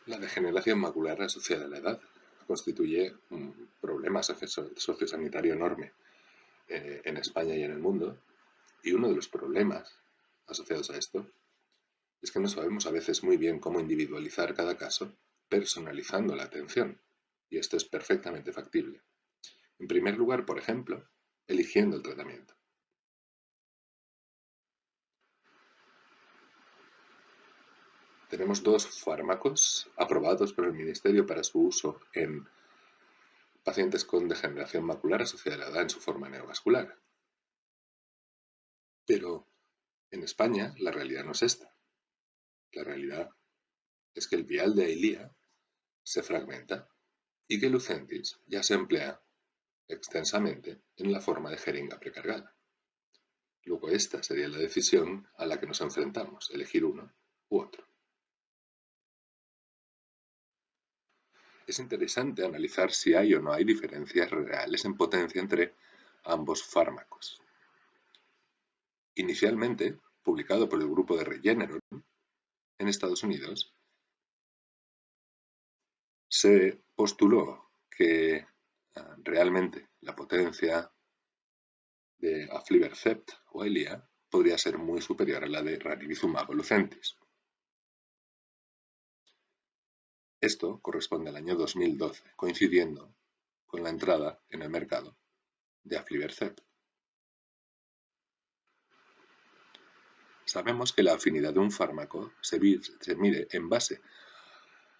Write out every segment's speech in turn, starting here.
La degeneración macular asociada a la edad constituye un problema sociosanitario enorme en España y en el mundo, y uno de los problemas asociados a esto es que no sabemos a veces muy bien cómo individualizar cada caso, personalizando la atención, y esto es perfectamente factible. En primer lugar, por ejemplo, eligiendo el tratamiento. Tenemos dos fármacos aprobados por el Ministerio para su uso en pacientes con degeneración macular asociada a la edad en su forma neovascular. Pero en España la realidad no es esta. La realidad es que el vial de Eylea se fragmenta y que Lucentis ya se emplea extensamente en la forma de jeringa precargada. Luego esta sería la decisión a la que nos enfrentamos, elegir uno u otro. Es interesante analizar si hay o no hay diferencias reales en potencia entre ambos fármacos. Inicialmente, publicado por el grupo de Regeneron en Estados Unidos, se postuló que realmente la potencia de aflibercept o Eylea podría ser muy superior a la de ranibizumab o Lucentis. Esto corresponde al año 2012, coincidiendo con la entrada en el mercado de aflibercept. Sabemos que la afinidad de un fármaco se mide en base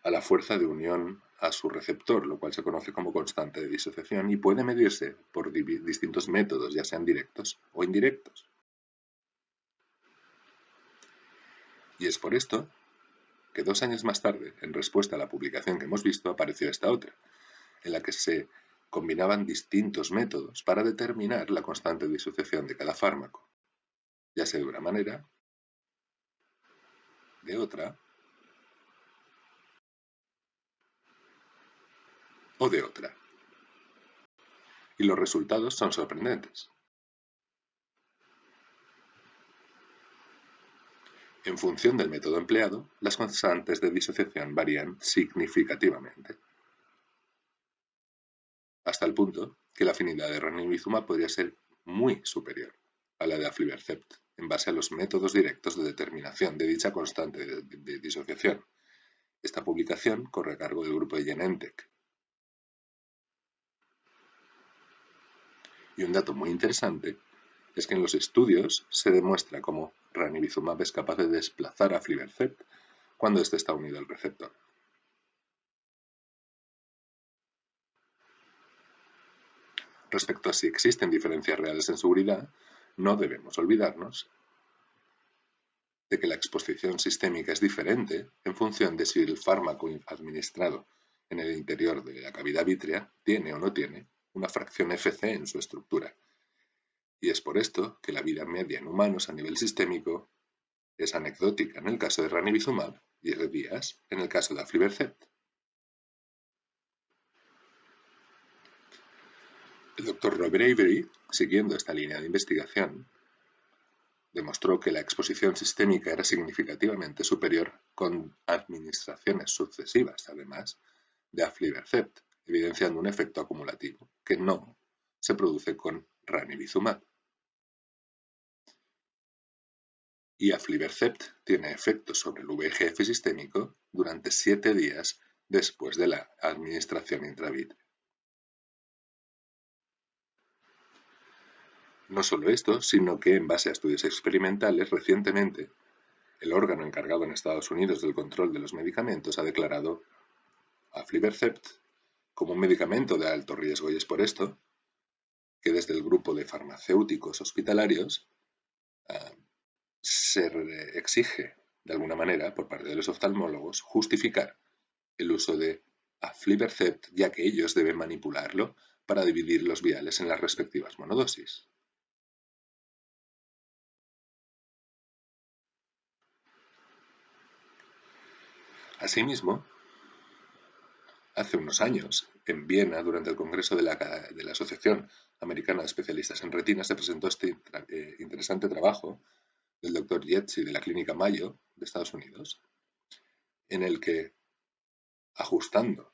a la fuerza de unión a su receptor, lo cual se conoce como constante de disociación y puede medirse por distintos métodos, ya sean directos o indirectos. Y es por esto que 2 años más tarde, en respuesta a la publicación que hemos visto, apareció esta otra, en la que se combinaban distintos métodos para determinar la constante de disociación de cada fármaco, ya sea de una manera, de otra o de otra. Y los resultados son sorprendentes. En función del método empleado, las constantes de disociación varían significativamente, hasta el punto que la afinidad de ranibizumab podría ser muy superior a la de aflibercept, en base a los métodos directos de determinación de dicha constante de disociación. Esta publicación corre a cargo del grupo de Genentech. Y un dato muy interesante es que en los estudios se demuestra cómo ranibizumab es capaz de desplazar a aflibercept cuando éste está unido al receptor. Respecto a si existen diferencias reales en seguridad, no debemos olvidarnos de que la exposición sistémica es diferente en función de si el fármaco administrado en el interior de la cavidad vítrea tiene o no tiene una fracción Fc en su estructura. Y es por esto que la vida media en humanos a nivel sistémico es anecdótica en el caso de ranibizumab y es de días en el caso de aflibercept. El doctor Robert Avery, siguiendo esta línea de investigación, demostró que la exposición sistémica era significativamente superior con administraciones sucesivas, además, de aflibercept, evidenciando un efecto acumulativo que no se produce con ranibizumab. Y aflibercept tiene efectos sobre el VEGF sistémico durante 7 días después de la administración intravítrea. No solo esto, sino que en base a estudios experimentales, recientemente, el órgano encargado en Estados Unidos del control de los medicamentos ha declarado aflibercept como un medicamento de alto riesgo y es por esto que desde el grupo de farmacéuticos hospitalarios se exige, de alguna manera, por parte de los oftalmólogos, justificar el uso de aflibercept, ya que ellos deben manipularlo para dividir los viales en las respectivas monodosis. Asimismo, hace unos años, en Viena, durante el congreso de la Asociación Americana de Especialistas en Retina, se presentó este interesante trabajo del Dr. Yetzi de la Clínica Mayo de Estados Unidos, en el que ajustando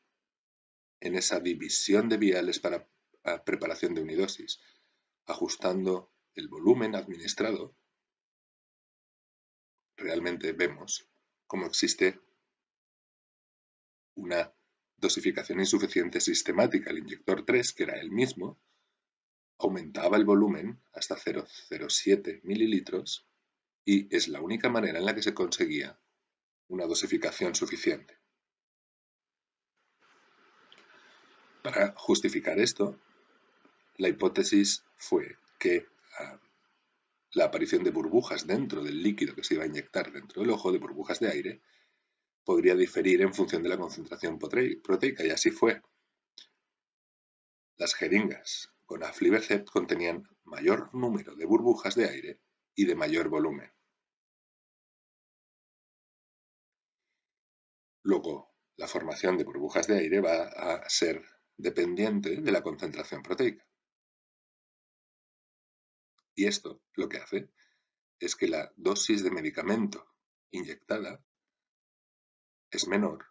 en esa división de viales para preparación de unidosis, ajustando el volumen administrado, realmente vemos cómo existe una dosificación insuficiente sistemática. El inyector 3, que era el mismo, aumentaba el volumen hasta 0,07 mililitros y es la única manera en la que se conseguía una dosificación suficiente. Para justificar esto, la hipótesis fue que la aparición de burbujas dentro del líquido que se iba a inyectar dentro del ojo, de burbujas de aire, podría diferir en función de la concentración proteica, y así fue. Las jeringas con aflibercept contenían mayor número de burbujas de aire y de mayor volumen. Luego, la formación de burbujas de aire va a ser dependiente de la concentración proteica. Y esto lo que hace es que la dosis de medicamento inyectada es menor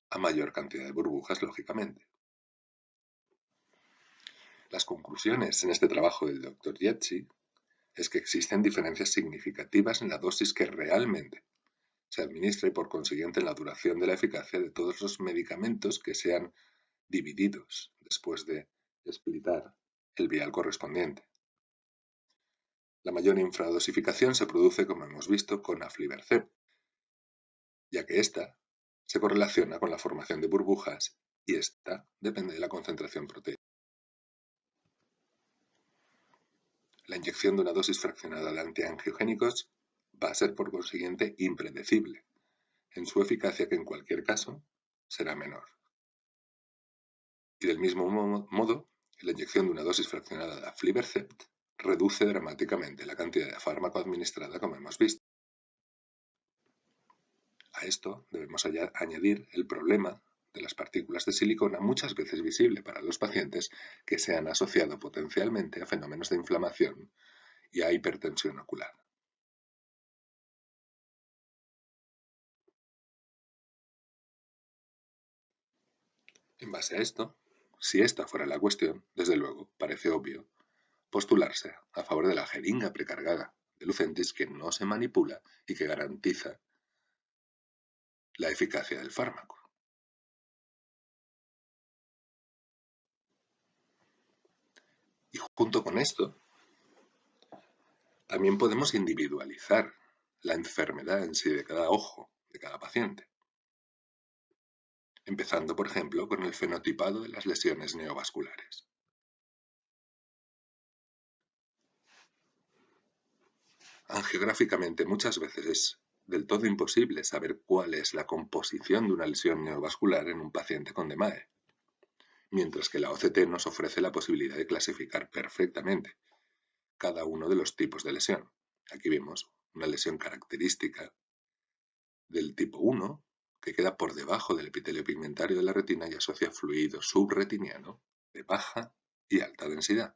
a mayor cantidad de burbujas, lógicamente. Las conclusiones en este trabajo del Dr. Yetzi es que existen diferencias significativas en la dosis que realmente se administra y por consiguiente en la duración de la eficacia de todos los medicamentos que sean divididos después de splitar el vial correspondiente. La mayor infradosificación se produce, como hemos visto, con aflibercept, ya que ésta se correlaciona con la formación de burbujas y esta depende de la concentración proteica. La inyección de una dosis fraccionada de antiangiogénicos va a ser por consiguiente impredecible en su eficacia, que en cualquier caso será menor. Y del mismo modo, la inyección de una dosis fraccionada de aflibercept reduce dramáticamente la cantidad de fármaco administrada, como hemos visto. A esto debemos añadir el problema de las partículas de silicona, muchas veces visible para los pacientes, que se han asociado potencialmente a fenómenos de inflamación y a hipertensión ocular. En base a esto, si esta fuera la cuestión, desde luego, parece obvio postularse a favor de la jeringa precargada de Lucentis, que no se manipula y que garantiza la eficacia del fármaco. Y junto con esto, también podemos individualizar la enfermedad en sí de cada ojo, de cada paciente. Empezando, por ejemplo, con el fenotipado de las lesiones neovasculares. Angiográficamente, muchas veces es del todo imposible saber cuál es la composición de una lesión neovascular en un paciente con DMAE, mientras que la OCT nos ofrece la posibilidad de clasificar perfectamente cada uno de los tipos de lesión. Aquí vemos una lesión característica del tipo 1, que queda por debajo del epitelio pigmentario de la retina y asocia fluido subretiniano de baja y alta densidad.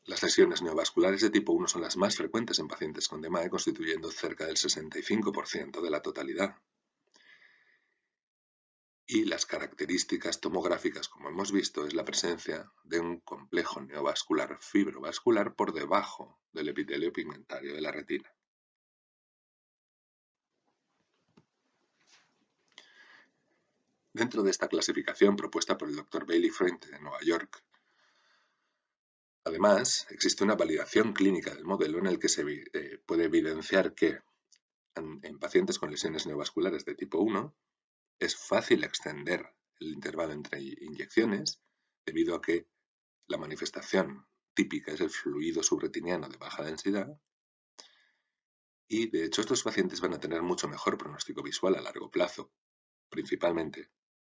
Las lesiones neovasculares de tipo 1 son las más frecuentes en pacientes con DMAE, constituyendo cerca del 65% de la totalidad. Y las características tomográficas, como hemos visto, es la presencia de un complejo neovascular fibrovascular por debajo del epitelio pigmentario de la retina. Dentro de esta clasificación propuesta por el Dr. Bailey Freund de Nueva York, además, existe una validación clínica del modelo en el que se puede evidenciar que en pacientes con lesiones neovasculares de tipo 1 es fácil extender el intervalo entre inyecciones debido a que la manifestación típica es el fluido subretiniano de baja densidad y, de hecho, estos pacientes van a tener mucho mejor pronóstico visual a largo plazo, principalmente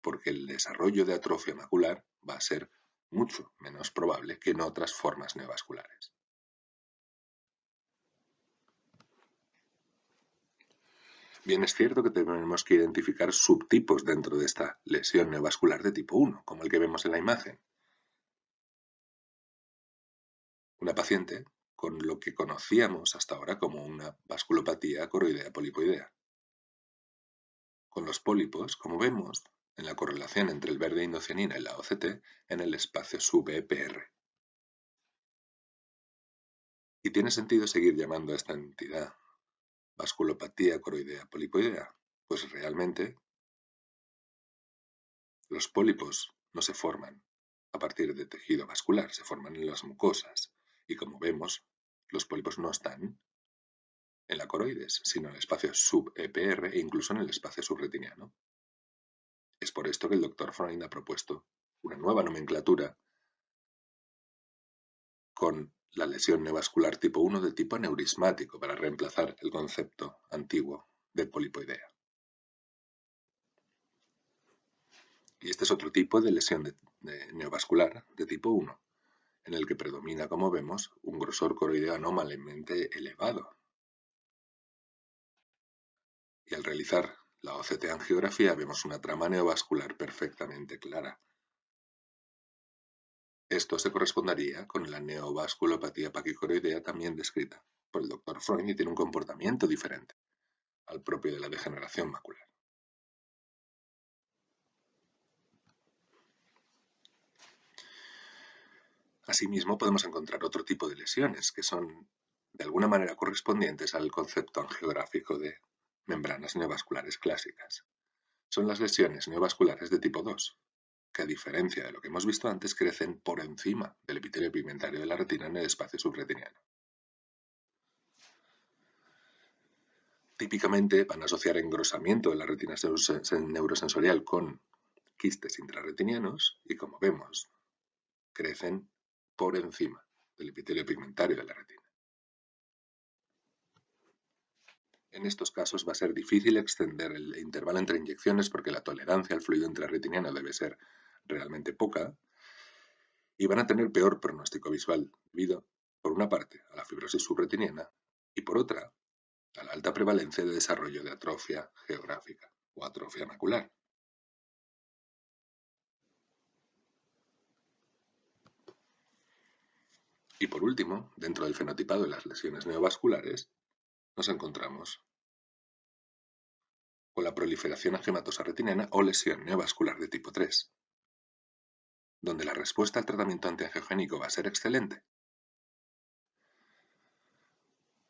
porque el desarrollo de atrofia macular va a ser mucho menos probable que en otras formas neovasculares. Bien, es cierto que tenemos que identificar subtipos dentro de esta lesión neovascular de tipo 1, como el que vemos en la imagen. Una paciente con lo que conocíamos hasta ahora como una vasculopatía coroidea polipoidea, con los pólipos, como vemos, en la correlación entre el verde indocianina y la OCT en el espacio sub-EPR. ¿Y tiene sentido seguir llamando a esta entidad vasculopatía coroidea polipoidea? Pues realmente los pólipos no se forman a partir de tejido vascular, se forman en las mucosas y como vemos, los pólipos no están en la coroides, sino en el espacio sub-EPR e incluso en el espacio subretiniano. Es por esto que el Dr. Freund ha propuesto una nueva nomenclatura con la lesión neovascular tipo 1 de tipo aneurismático para reemplazar el concepto antiguo de polipoidea. Y este es otro tipo de lesión neovascular de tipo 1, en el que predomina, como vemos, un grosor coroideo anómalamente elevado. Y al realizar la OCT angiografía vemos una trama neovascular perfectamente clara. Esto se correspondería con la neovasculopatía paquicoroidea también descrita por el Dr. Freund y tiene un comportamiento diferente al propio de la degeneración macular. Asimismo, podemos encontrar otro tipo de lesiones que son de alguna manera correspondientes al concepto angiográfico de membranas neovasculares clásicas. Son las lesiones neovasculares de tipo 2, que a diferencia de lo que hemos visto antes, crecen por encima del epitelio pigmentario de la retina en el espacio subretiniano. Típicamente van a asociar engrosamiento de la retina neurosensorial con quistes intrarretinianos y, como vemos, crecen por encima del epitelio pigmentario de la retina. En estos casos va a ser difícil extender el intervalo entre inyecciones porque la tolerancia al fluido intrarretiniano debe ser realmente poca y van a tener peor pronóstico visual debido, por una parte, a la fibrosis subretiniana y por otra, a la alta prevalencia de desarrollo de atrofia geográfica o atrofia macular. Y por último, dentro del fenotipado de las lesiones neovasculares, nos encontramos con la proliferación angiomatosa retiniana o lesión neovascular de tipo 3, donde la respuesta al tratamiento antiangiogénico va a ser excelente.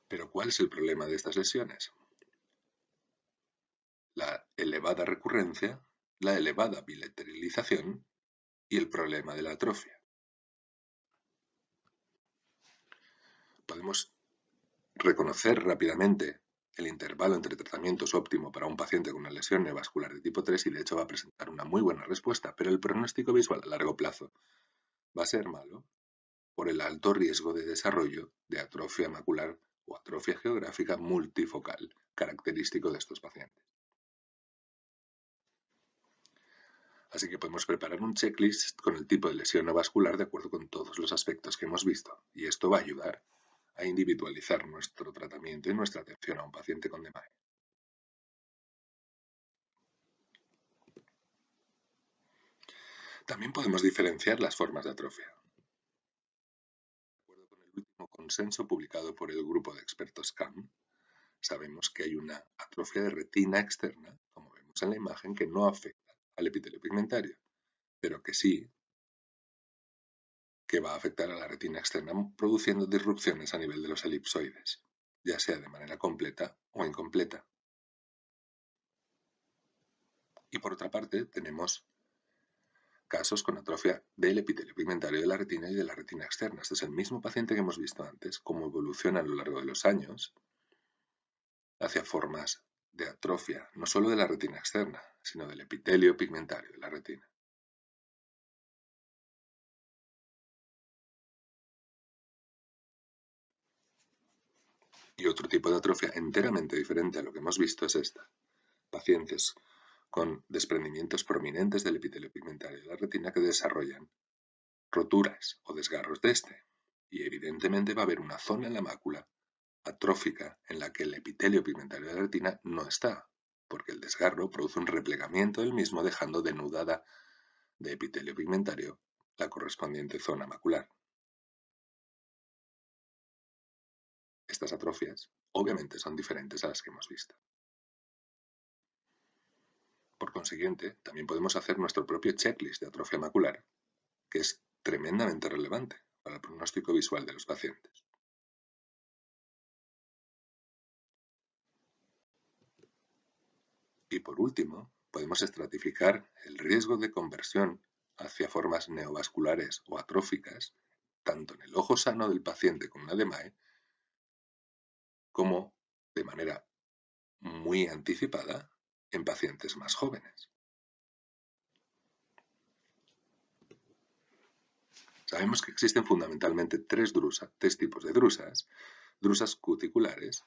Pero ¿cuál es el problema de estas lesiones? La elevada recurrencia, la elevada bilateralización y el problema de la atrofia. Podemos reconocer rápidamente el intervalo entre tratamientos óptimo para un paciente con una lesión neovascular de tipo 3 y de hecho va a presentar una muy buena respuesta, pero el pronóstico visual a largo plazo va a ser malo por el alto riesgo de desarrollo de atrofia macular o atrofia geográfica multifocal característico de estos pacientes. Así que podemos preparar un checklist con el tipo de lesión neovascular de acuerdo con todos los aspectos que hemos visto, y esto va a ayudar a individualizar nuestro tratamiento y nuestra atención a un paciente con DMAE. También podemos diferenciar las formas de atrofia. De acuerdo con el último consenso publicado por el grupo de expertos CAM, sabemos que hay una atrofia de retina externa, como vemos en la imagen, que no afecta al epitelio pigmentario, pero que sí que va a afectar a la retina externa produciendo disrupciones a nivel de los elipsoides, ya sea de manera completa o incompleta. Y por otra parte tenemos casos con atrofia del epitelio pigmentario de la retina y de la retina externa. Este es el mismo paciente que hemos visto antes, cómo evoluciona a lo largo de los años hacia formas de atrofia, no solo de la retina externa, sino del epitelio pigmentario de la retina. Y otro tipo de atrofia enteramente diferente a lo que hemos visto es esta. Pacientes con desprendimientos prominentes del epitelio pigmentario de la retina que desarrollan roturas o desgarros de este. Y evidentemente va a haber una zona en la mácula atrófica en la que el epitelio pigmentario de la retina no está, porque el desgarro produce un replegamiento del mismo dejando denudada de epitelio pigmentario la correspondiente zona macular. Estas atrofias obviamente son diferentes a las que hemos visto. Por consiguiente, también podemos hacer nuestro propio checklist de atrofia macular, que es tremendamente relevante para el pronóstico visual de los pacientes. Y por último, podemos estratificar el riesgo de conversión hacia formas neovasculares o atróficas, tanto en el ojo sano del paciente con una DMAE, como de manera muy anticipada en pacientes más jóvenes. Sabemos que existen fundamentalmente tres tipos de drusas cuticulares,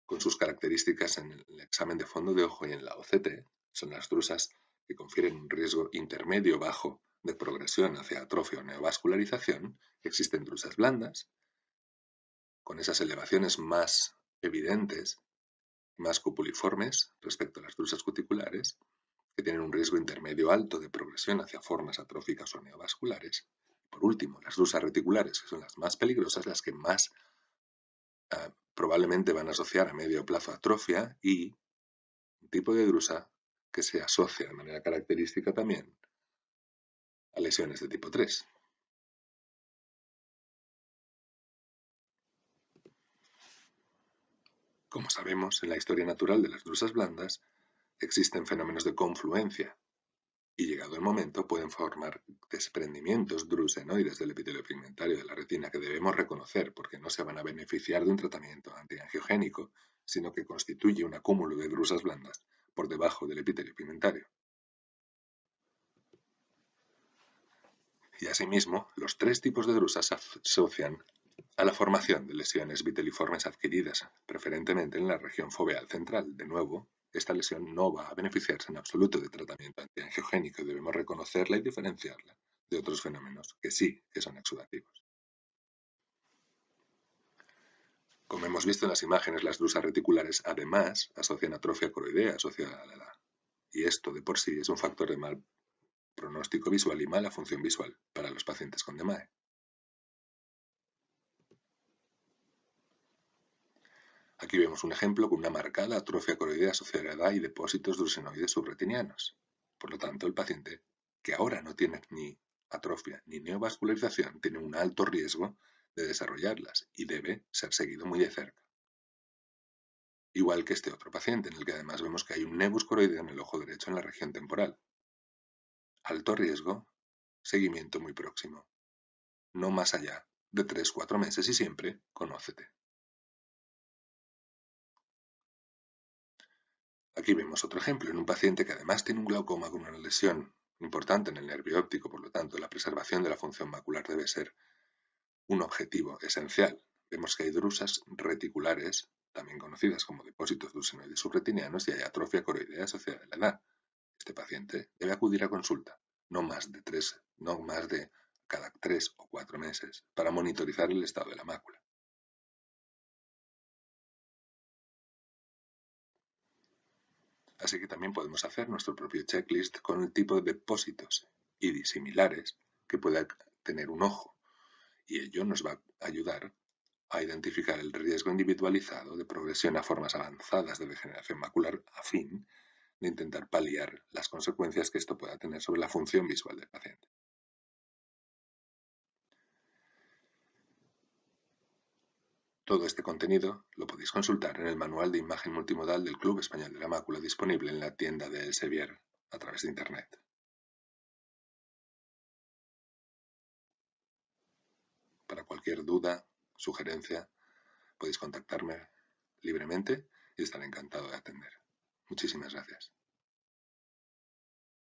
con sus características en el examen de fondo de ojo y en la OCT. Son las drusas que confieren un riesgo intermedio bajo de progresión hacia atrofia o neovascularización. Existen drusas blandas, con esas elevaciones más evidentes, más cupuliformes respecto a las drusas cuticulares, que tienen un riesgo intermedio alto de progresión hacia formas atróficas o neovasculares. Por último, las drusas reticulares, que son las más peligrosas, las que más probablemente van a asociar a medio plazo atrofia, y un tipo de drusa que se asocia de manera característica también a lesiones de tipo 3. Como sabemos, en la historia natural de las drusas blandas existen fenómenos de confluencia y, llegado el momento, pueden formar desprendimientos drusenoides del epitelio pigmentario de la retina que debemos reconocer porque no se van a beneficiar de un tratamiento antiangiogénico, sino que constituye un acúmulo de drusas blandas por debajo del epitelio pigmentario. Y asimismo, los tres tipos de drusas se asocian a la formación de lesiones viteliformes adquiridas, preferentemente en la región foveal central. De nuevo, esta lesión no va a beneficiarse en absoluto de tratamiento antiangiogénico y debemos reconocerla y diferenciarla de otros fenómenos que sí que son exudativos. Como hemos visto en las imágenes, las drusas reticulares además asocian atrofia coroidea asociada a la edad, y esto de por sí es un factor de mal pronóstico visual y mala función visual para los pacientes con DMAE. Aquí vemos un ejemplo con una marcada atrofia coroidea asociada a la edad y depósitos drusenoides subretinianos. Por lo tanto, el paciente, que ahora no tiene ni atrofia ni neovascularización, tiene un alto riesgo de desarrollarlas y debe ser seguido muy de cerca. Igual que este otro paciente, en el que además vemos que hay un nebus coroideo en el ojo derecho en la región temporal. Alto riesgo, seguimiento muy próximo. No más allá de 3-4 meses y siempre con OCT. Aquí vemos otro ejemplo en un paciente que además tiene un glaucoma con una lesión importante en el nervio óptico. Por lo tanto, la preservación de la función macular debe ser un objetivo esencial. Vemos que hay drusas reticulares, también conocidas como depósitos drusenoides subretinianos, y hay atrofia coroidea asociada a la edad. Este paciente debe acudir a consulta, no más de cada 3 o 4 meses, para monitorizar el estado de la mácula. Así que también podemos hacer nuestro propio checklist con el tipo de depósitos y similares que pueda tener un ojo, y ello nos va a ayudar a identificar el riesgo individualizado de progresión a formas avanzadas de degeneración macular a fin de intentar paliar las consecuencias que esto pueda tener sobre la función visual del paciente. Todo este contenido lo podéis consultar en el Manual de Imagen Multimodal del Club Español de la Mácula, disponible en la tienda de Elsevier a través de Internet. Para cualquier duda, sugerencia, podéis contactarme libremente y estaré encantado de atender. Muchísimas gracias.